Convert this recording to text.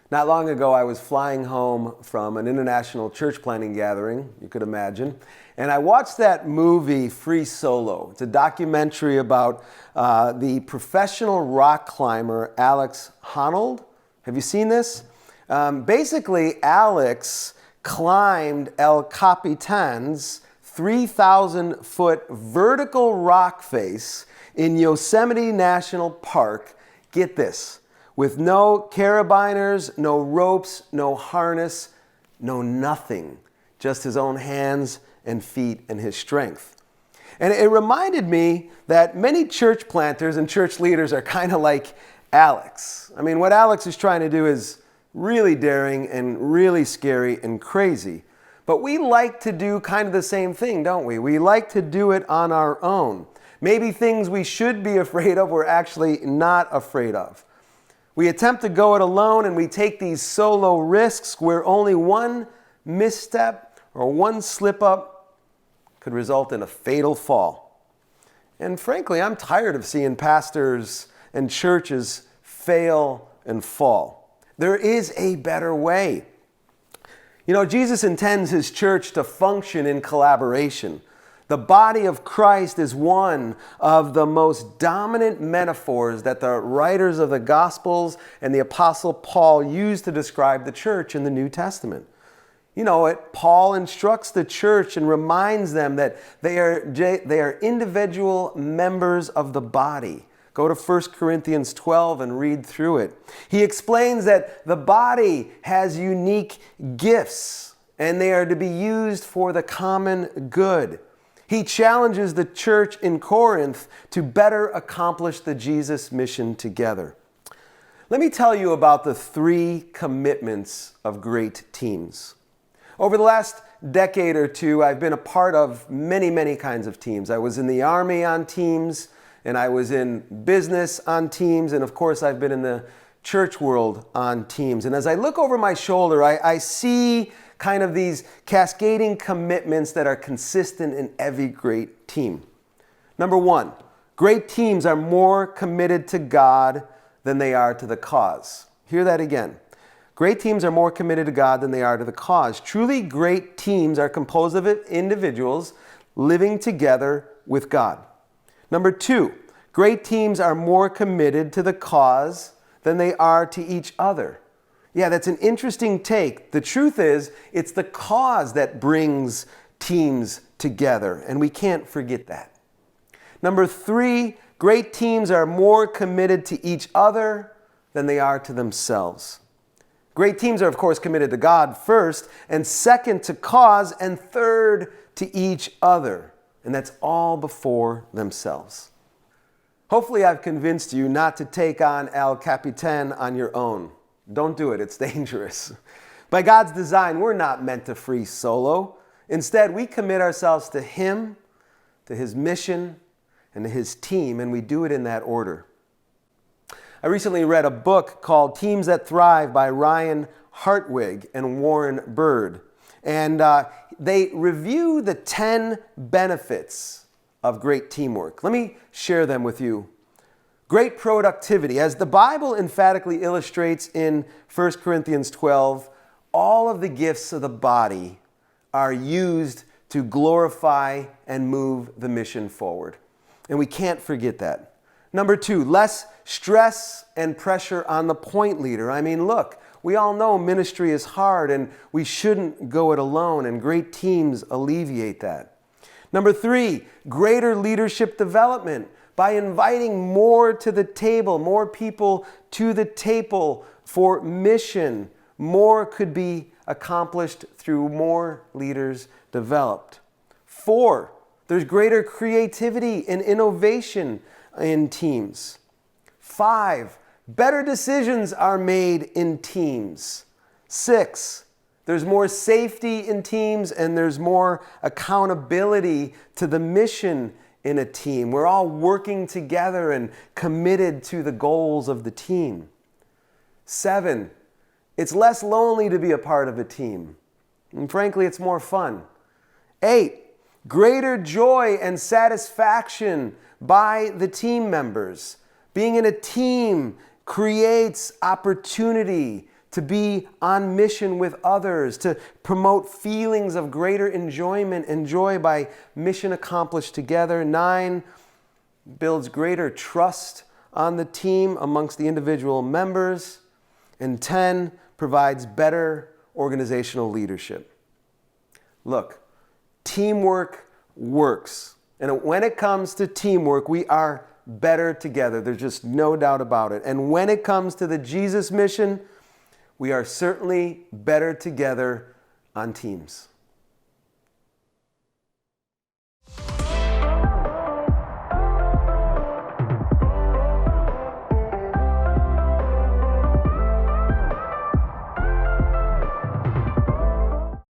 Not long ago, I was flying home from an international church planting gathering, you could imagine, and I watched that movie, Free Solo. It's a documentary about the professional rock climber, Alex Honnold. Have you seen this? Basically, Alex climbed El Capitan's 3,000-foot vertical rock face in Yosemite National Park. Get this. With no carabiners, no ropes, no harness, no nothing. Just his own hands and feet and his strength. And it reminded me that many church planters and church leaders are kind of like Alex. I mean, what Alex is trying to do is really daring and really scary and crazy. But we like to do kind of the same thing, don't we? We like to do it on our own. Maybe things we should be afraid of, we're actually not afraid of. We attempt to go it alone, and we take these solo risks where only one misstep or one slip up could result in a fatal fall. And frankly, I'm tired of seeing pastors and churches fail and fall. There is a better way. You know, Jesus intends his church to function in collaboration. The body of Christ is one of the most dominant metaphors that the writers of the Gospels and the Apostle Paul used to describe the church in the New Testament. You know it, Paul instructs the church and reminds them that they are individual members of the body. Go to 1 Corinthians 12 and read through it. He explains that the body has unique gifts and they are to be used for the common good. He challenges the church in Corinth to better accomplish the Jesus mission together. Let me tell you about the 3 commitments of great teams. Over the last decade or two, I've been a part of many kinds of teams. I was in the Army on teams, and I was in business on teams, and of course I've been in the church world on teams. And as I look over my shoulder, I see kind of these cascading commitments that are consistent in every great team. Number 1, great teams are more committed to God than they are to the cause. Hear that again. Great teams are more committed to God than they are to the cause. Truly great teams are composed of individuals living together with God. Number 2, great teams are more committed to the cause than they are to each other. Yeah, that's an interesting take. The truth is, it's the cause that brings teams together, and we can't forget that. Number 3, great teams are more committed to each other than they are to themselves. Great teams are, of course, committed to God first, and second to cause, and third to each other. And that's all before themselves. Hopefully, I've convinced you not to take on El Capitan on your own. Don't do it. It's dangerous. By God's design, we're not meant to free solo. Instead, we commit ourselves to Him, to His mission, and to His team, and we do it in that order. I recently read a book called Teams That Thrive by Ryan Hartwig and Warren Bird. And they review the 10 benefits of great teamwork. Let me share them with you. Great productivity. As the Bible emphatically illustrates in 1 Corinthians 12, all of the gifts of the body are used to glorify and move the mission forward. And we can't forget that. Number 2, less stress and pressure on the point leader. I mean, look, we all know ministry is hard and we shouldn't go it alone, and great teams alleviate that. Number 3, greater leadership development. By inviting more to the table, more people to the table for mission, more could be accomplished through more leaders developed. 4, there's greater creativity and innovation in teams. 5, better decisions are made in teams. 6, there's more safety in teams and there's more accountability to the mission in a team. We're all working together and committed to the goals of the team. 7, it's less lonely to be a part of a team. And frankly, it's more fun. 8, greater joy and satisfaction by the team members. Being in a team creates opportunity to be on mission with others, to promote feelings of greater enjoyment and joy by mission accomplished together. 9, builds greater trust on the team amongst the individual members. And 10, provides better organizational leadership. Look, teamwork works. And when it comes to teamwork, we are better together. There's just no doubt about it. And when it comes to the Jesus mission, we are certainly better together on teams.